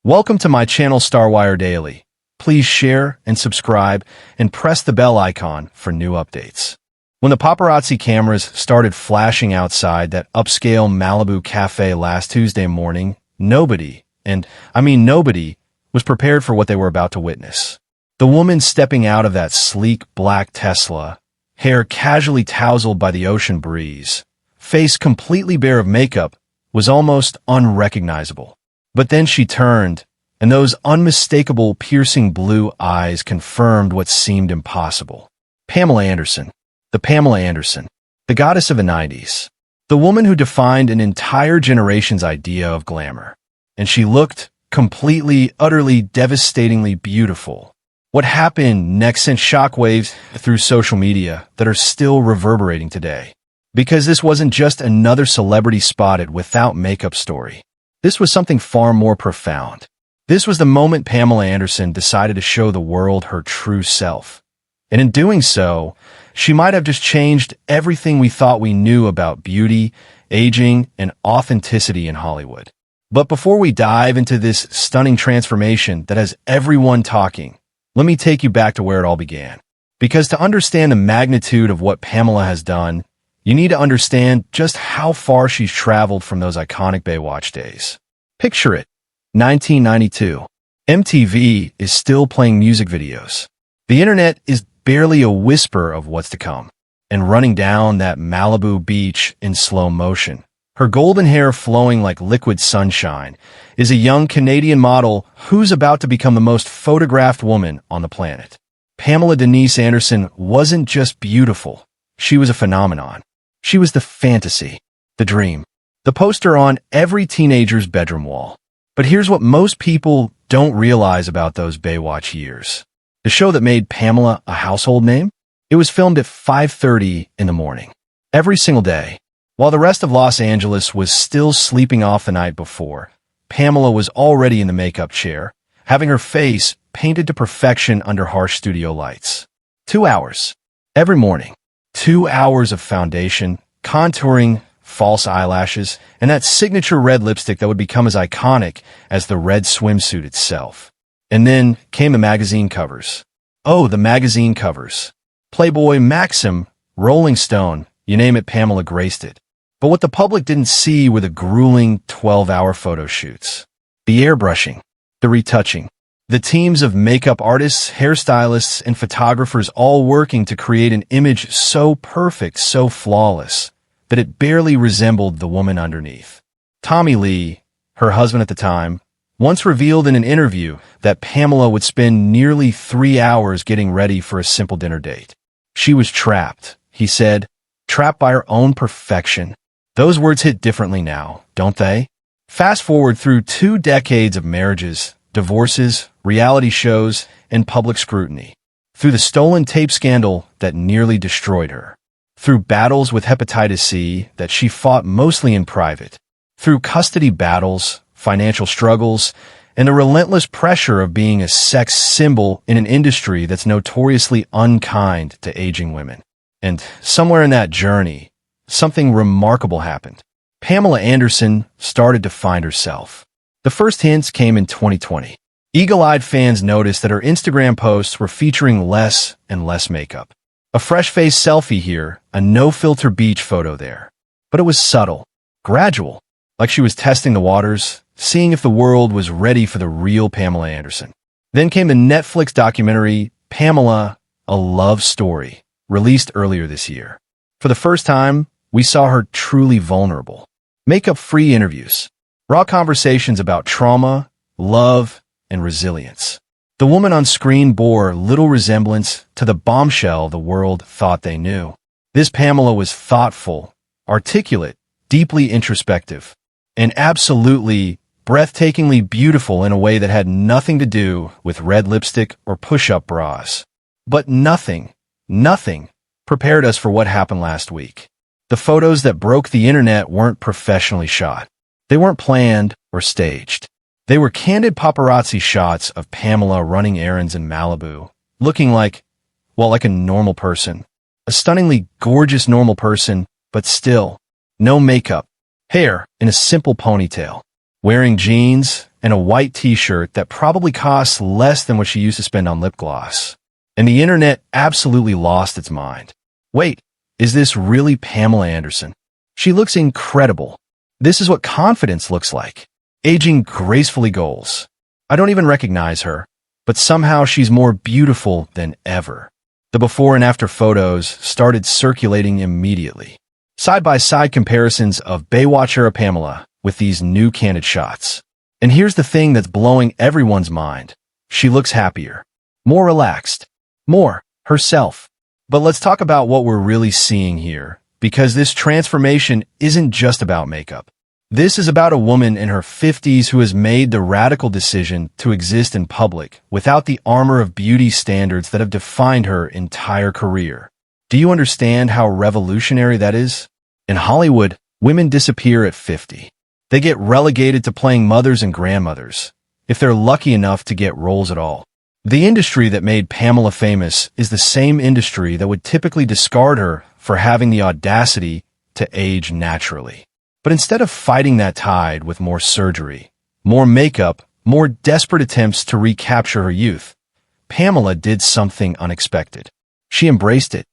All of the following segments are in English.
Welcome to my channel Starwire Daily. Please share and subscribe and press the bell icon for new updates. When the paparazzi cameras started flashing outside that upscale Malibu cafe last Tuesday morning, nobody, and I mean nobody, was prepared for what they were about to witness. The woman stepping out of that sleek black Tesla, hair casually tousled by the ocean breeze, face completely bare of makeup, was almost unrecognizable. But then she turned, and those unmistakable piercing blue eyes confirmed what seemed impossible. Pamela Anderson. The Pamela Anderson. The goddess of the 90s. The woman who defined an entire generation's idea of glamour. And she looked completely, utterly, devastatingly beautiful. What happened next sent shockwaves through social media that are still reverberating today. Because this wasn't just another celebrity spotted without makeup story. This was something far more profound. This was the moment Pamela Anderson decided to show the world her true self. And in doing so, she might have just changed everything we thought we knew about beauty, aging, and authenticity in Hollywood. But before we dive into this stunning transformation that has everyone talking, let me take you back to where it all began. Because to understand the magnitude of what Pamela has done, you need to understand just how far she's traveled from those iconic Baywatch days. Picture it. 1992. MTV is still playing music videos. The internet is barely a whisper of what's to come. And running down that Malibu beach in slow motion, her golden hair flowing like liquid sunshine, is a young Canadian model who's about to become the most photographed woman on the planet. Pamela Denise Anderson wasn't just beautiful. She was a phenomenon. She was the fantasy, the dream, the poster on every teenager's bedroom wall. But here's what most people don't realize about those Baywatch years. The show that made Pamela a household name? It was filmed at 5:30 in the morning, every single day. While the rest of Los Angeles was still sleeping off the night before, Pamela was already in the makeup chair, having her face painted to perfection under harsh studio lights. 2 hours. Every morning. 2 hours of foundation, contouring, false eyelashes, and that signature red lipstick that would become as iconic as the red swimsuit itself. And then came the magazine covers. Oh, the magazine covers. Playboy, Maxim, Rolling Stone, you name it, Pamela graced it. But what the public didn't see were the grueling 12-hour photo shoots. The airbrushing, the retouching, the teams of makeup artists, hairstylists, and photographers all working to create an image so perfect, so flawless, that it barely resembled the woman underneath. Tommy Lee, her husband at the time, once revealed in an interview that Pamela would spend nearly 3 hours getting ready for a simple dinner date. She was trapped, he said, trapped by her own perfection. Those words hit differently now, don't they? Fast forward through 2 decades of marriages, divorces, reality shows, and public scrutiny. Through the stolen tape scandal that nearly destroyed her. Through battles with hepatitis C that she fought mostly in private. Through custody battles, financial struggles, and the relentless pressure of being a sex symbol in an industry that's notoriously unkind to aging women. And somewhere in that journey, something remarkable happened. Pamela Anderson started to find herself. The first hints came in 2020. Eagle-eyed fans noticed that her Instagram posts were featuring less and less makeup. A fresh-faced selfie here, a no-filter beach photo there. But it was subtle, gradual, like she was testing the waters, seeing if the world was ready for the real Pamela Anderson. Then came the Netflix documentary, Pamela, A Love Story, released earlier this year. For the first time, we saw her truly vulnerable. Makeup-free interviews. Raw conversations about trauma, love, and resilience. The woman on screen bore little resemblance to the bombshell the world thought they knew. This Pamela was thoughtful, articulate, deeply introspective, and absolutely, breathtakingly beautiful in a way that had nothing to do with red lipstick or push-up bras. But nothing prepared us for what happened last week. The photos that broke the internet weren't professionally shot. They weren't planned or staged. They were candid paparazzi shots of Pamela running errands in Malibu, looking like a normal person. A stunningly gorgeous normal person, but still, no makeup, hair in a simple ponytail. wearing jeans and a white t-shirt that probably costs less than what she used to spend on lip gloss. And the internet absolutely lost its mind. Wait, is this really Pamela Anderson? She looks incredible. This is what confidence looks like. Aging gracefully goals. I don't even recognize her, but somehow she's more beautiful than ever. The before and after photos started circulating immediately. Side-by-side comparisons of Baywatch era Pamela with these new candid shots. And here's the thing that's blowing everyone's mind. She looks happier, more relaxed, more herself. But let's talk about what we're really seeing here, because this transformation isn't just about makeup. This is about a woman in her 50s who has made the radical decision to exist in public without the armor of beauty standards that have defined her entire career. Do you understand how revolutionary that is? In Hollywood, women disappear at 50. They get relegated to playing mothers and grandmothers, if they're lucky enough to get roles at all. The industry that made Pamela famous is the same industry that would typically discard her for having the audacity to age naturally. But instead of fighting that tide with more surgery, more makeup, more desperate attempts to recapture her youth, Pamela did something unexpected. She embraced it,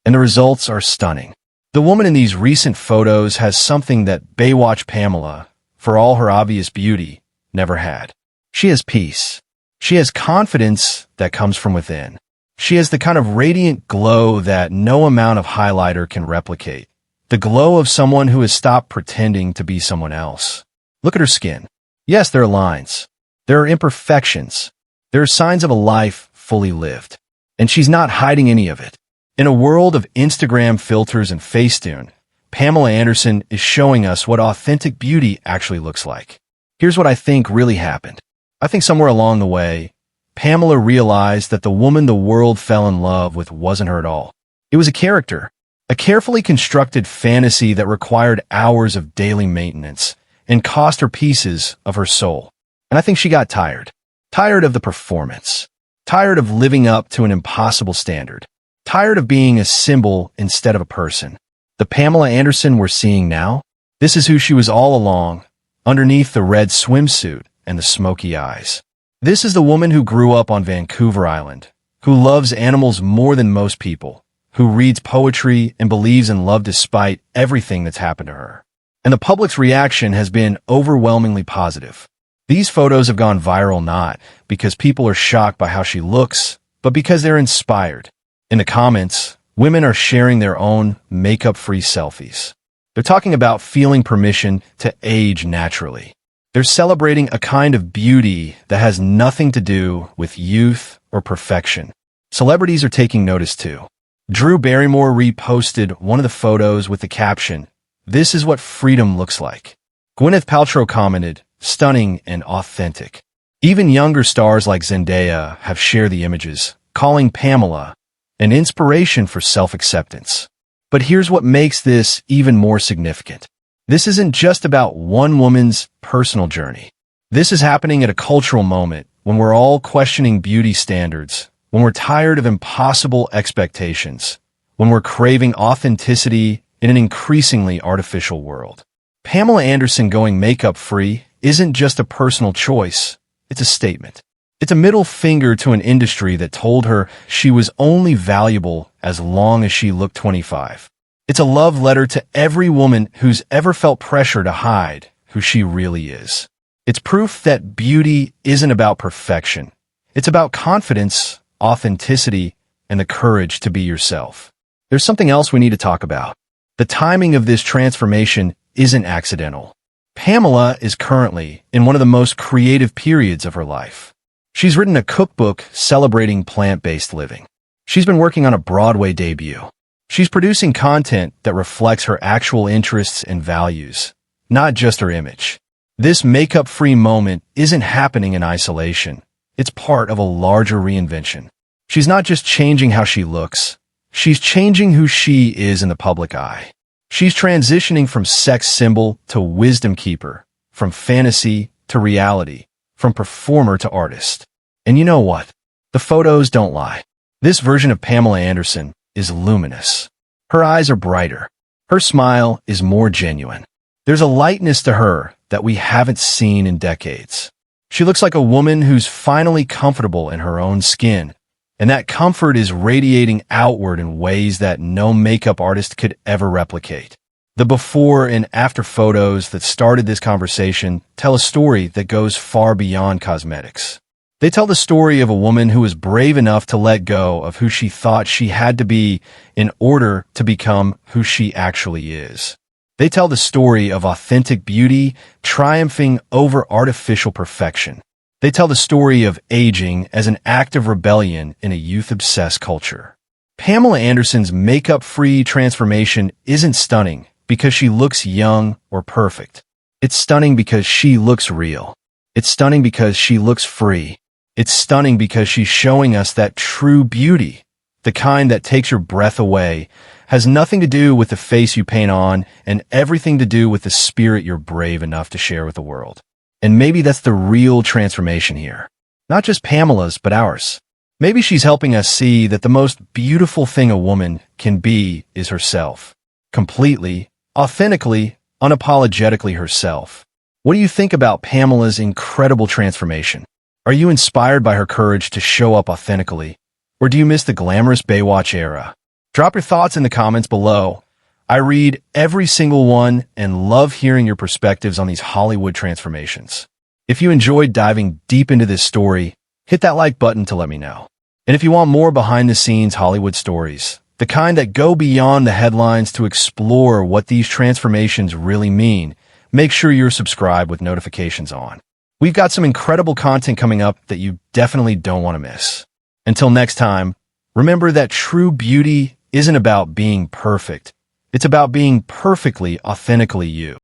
and the results are stunning. The woman in these recent photos has something that Baywatch Pamela, for all her obvious beauty, never had. She has peace. She has confidence that comes from within. She has the kind of radiant glow that no amount of highlighter can replicate. The glow of someone who has stopped pretending to be someone else. Look at her skin. Yes, there are lines. There are imperfections. There are signs of a life fully lived. And she's not hiding any of it. In a world of Instagram filters and Facetune, Pamela Anderson is showing us what authentic beauty actually looks like. Here's what I think really happened. I think somewhere along the way, Pamela realized that the woman the world fell in love with wasn't her at all. It was a character, a carefully constructed fantasy that required hours of daily maintenance and cost her pieces of her soul. And I think she got tired. Tired of the performance. Tired of living up to an impossible standard. Tired of being a symbol instead of a person. The Pamela Anderson we're seeing now? This is who she was all along, underneath the red swimsuit and the smoky eyes. This is the woman who grew up on Vancouver Island, who loves animals more than most people, who reads poetry and believes in love despite everything that's happened to her. And the public's reaction has been overwhelmingly positive. These photos have gone viral not because people are shocked by how she looks, but because they're inspired. In the comments, women are sharing their own makeup-free selfies. They're talking about feeling permission to age naturally. They're celebrating a kind of beauty that has nothing to do with youth or perfection. Celebrities are taking notice too. Drew Barrymore reposted one of the photos with the caption, "This is what freedom looks like." Gwyneth Paltrow commented, "Stunning and authentic." Even younger stars like Zendaya have shared the images, calling Pamela an inspiration for self-acceptance. But here's what makes this even more significant. This isn't just about one woman's personal journey. This is happening at a cultural moment when we're all questioning beauty standards, when we're tired of impossible expectations, when we're craving authenticity in an increasingly artificial world. Pamela Anderson going makeup-free isn't just a personal choice, it's a statement. It's a middle finger to an industry that told her she was only valuable as long as she looked 25. It's a love letter to every woman who's ever felt pressure to hide who she really is. It's proof that beauty isn't about perfection. It's about confidence, authenticity, and the courage to be yourself. There's something else we need to talk about. The timing of this transformation isn't accidental. Pamela is currently in one of the most creative periods of her life. She's written a cookbook celebrating plant-based living. She's been working on a Broadway debut. She's producing content that reflects her actual interests and values, not just her image. This makeup-free moment isn't happening in isolation. It's part of a larger reinvention. She's not just changing how she looks. She's changing who she is in the public eye. She's transitioning from sex symbol to wisdom keeper, from fantasy to reality, from performer to artist. And you know what? The photos don't lie. This version of Pamela Anderson is luminous. Her eyes are brighter. Her smile is more genuine. There's a lightness to her that we haven't seen in decades. She looks like a woman who's finally comfortable in her own skin, and that comfort is radiating outward in ways that no makeup artist could ever replicate. The before and after photos that started this conversation tell a story that goes far beyond cosmetics. They tell the story of a woman who was brave enough to let go of who she thought she had to be in order to become who she actually is. They tell the story of authentic beauty triumphing over artificial perfection. They tell the story of aging as an act of rebellion in a youth-obsessed culture. Pamela Anderson's makeup-free transformation isn't stunning because she looks young or perfect. It's stunning because she looks real. It's stunning because she looks free. It's stunning because she's showing us that true beauty, the kind that takes your breath away, has nothing to do with the face you paint on and everything to do with the spirit you're brave enough to share with the world. And maybe that's the real transformation here. Not just Pamela's, but ours. Maybe she's helping us see that the most beautiful thing a woman can be is herself. Completely, authentically, unapologetically herself. What do you think about Pamela's incredible transformation? Are you inspired by her courage to show up authentically? Or do you miss the glamorous Baywatch era? Drop your thoughts in the comments below. I read every single one and love hearing your perspectives on these Hollywood transformations. If you enjoyed diving deep into this story, hit that like button to let me know. And if you want more behind-the-scenes Hollywood stories, the kind that go beyond the headlines to explore what these transformations really mean, make sure you're subscribed with notifications on. We've got some incredible content coming up that you definitely don't want to miss. Until next time, remember that true beauty isn't about being perfect. It's about being perfectly, authentically you.